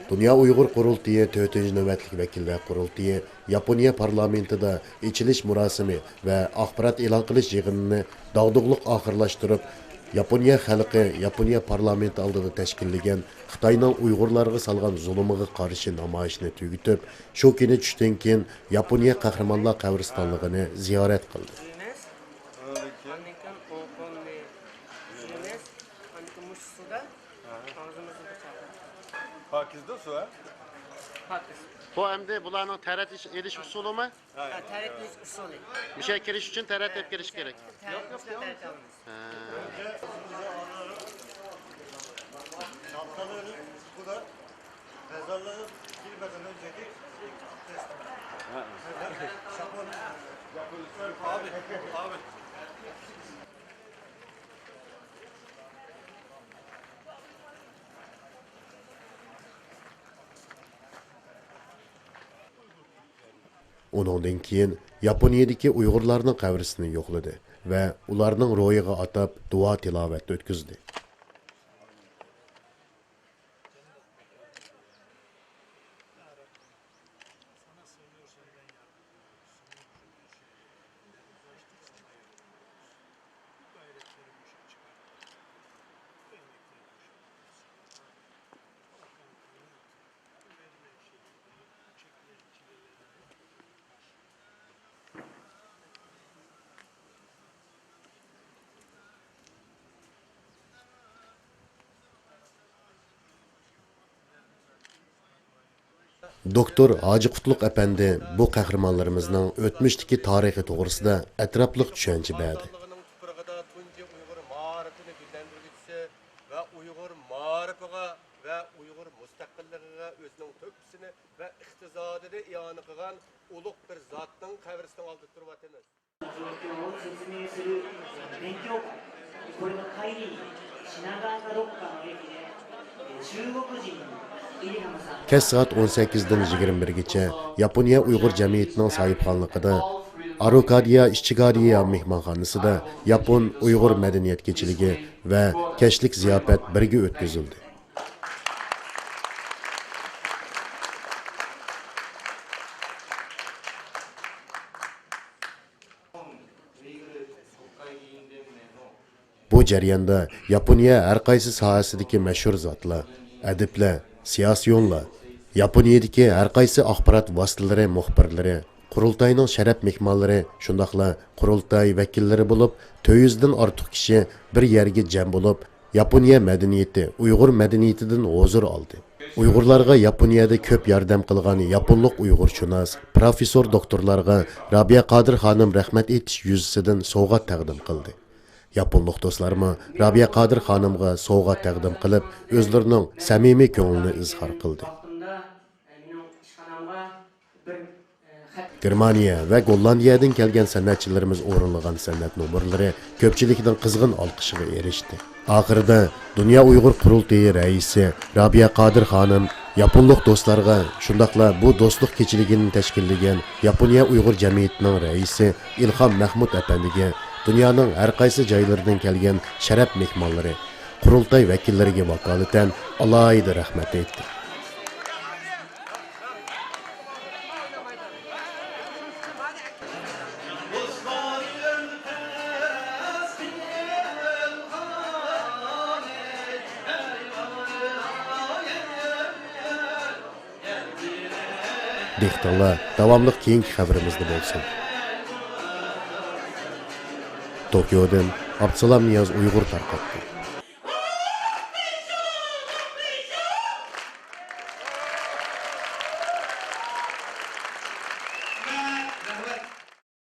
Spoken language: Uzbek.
Dünya Uyghur Qurultayı 4-cü növbətlik vəkillər qurultayı Yaponiya parlamentida içiliş murasimi və axbarat elan qilish yığınını dağdığlıq axırlaşdırıb, Yaponiya xalqi Yaponiya parlamenti aldida təşkilləgən Xitayning Uyğurlarga salgan zulmiga qarşı namoyishni tugitib, shu kuni tushdan keyin Yaponiya qahramonlar qabristonligini ziyorat qildi. Pakizde su ha? Haklısın. Bu endi bularning tarat edish usuli mi? Taret usulü. Bir şey kirish uchun tarat deb kirish kerak. Taret alınız. Şapkaları bu da mezarları girmeden önceki şapon abi Onundan keyin Yaponiyadagi Uyg'urlarning qabrisini yo'qladi va ularning ro'yiga atab duo tilovat o'tkazdi. Doktor Hacı Qutluk Efendi bu qahramonlarimizning o'tmishdagi tarixi to'g'risida atrofliq tushuncha berdi. Uyghur ma'rifiga ve Uyghur mustaqilligiga o'zining to'kisini ve iqtisodida iyoni qilgan ulug' bir zotning qabrisini oldida turibmiz. 説明する勉強会、これの帰りに品川かどっかの駅で中国人の入浜さん Kech soat 18dan 21gacha Yaponiya Uyg'ur jamiyatining sahibxonligida Arokadiya Ishchigariya mehmonxonasida Yapon Uyg'ur madaniyat kechiligi va kashlik ziyofat birga o'tkazildi. Bu jarayonda Yaponiya har qaysi sohasidagi mashhur zotlar, adiblar, siyosiyonlar, Yaponiyadagi har qaysi axborot vositalari muxbirlari, qurultayning sharaf mehmonlari, shundaqla qurultay vakillari bo'lib, 400 dan ortiq kishi bir yerga jam bo'lib, Yaponiya madaniyati, Uyg'ur madaniyatidan huzur oldi. Uyg'urlarga Yaponiyada ko'p yordam qilgan yaponlik Uyg'urshunos, professor doktorlarga Rabiya Qodir xonim rahmat etish yuzasidan sovg'a taqdim qildi. Yaponlik do'stlarimiz Rabiya Qodir xonimga sovg'a taqdim qilib, o'zlarining samimiy ko'nglini izhor qildi. Germaniya va Gollandiyadan kelgan san'atchilarimiz o'rinlagan san'at nomerlari ko'pchilikning qizg'in olqishiga erishdi. Oxirida Dünya Uyg'ur Qurultayi raisi Rabiya Qodir xonim yaponlik do'stlarga, shundaqla bu do'stlik kechiligini tashkillagan Yaponiya Uyg'ur jamiyatining raisi Ilhom Mahmud apandiga, dunyoning har qaysi joylaridan kelgan sharaf mehmonlari, qurultay vakillariga vakolatan alohida rahmat aytdi. Dehqonlar, davomli keyingi xabarimizda bo'lsin. Tokyodan Abdusalom Niyoz Uyg'ur tarqatdi.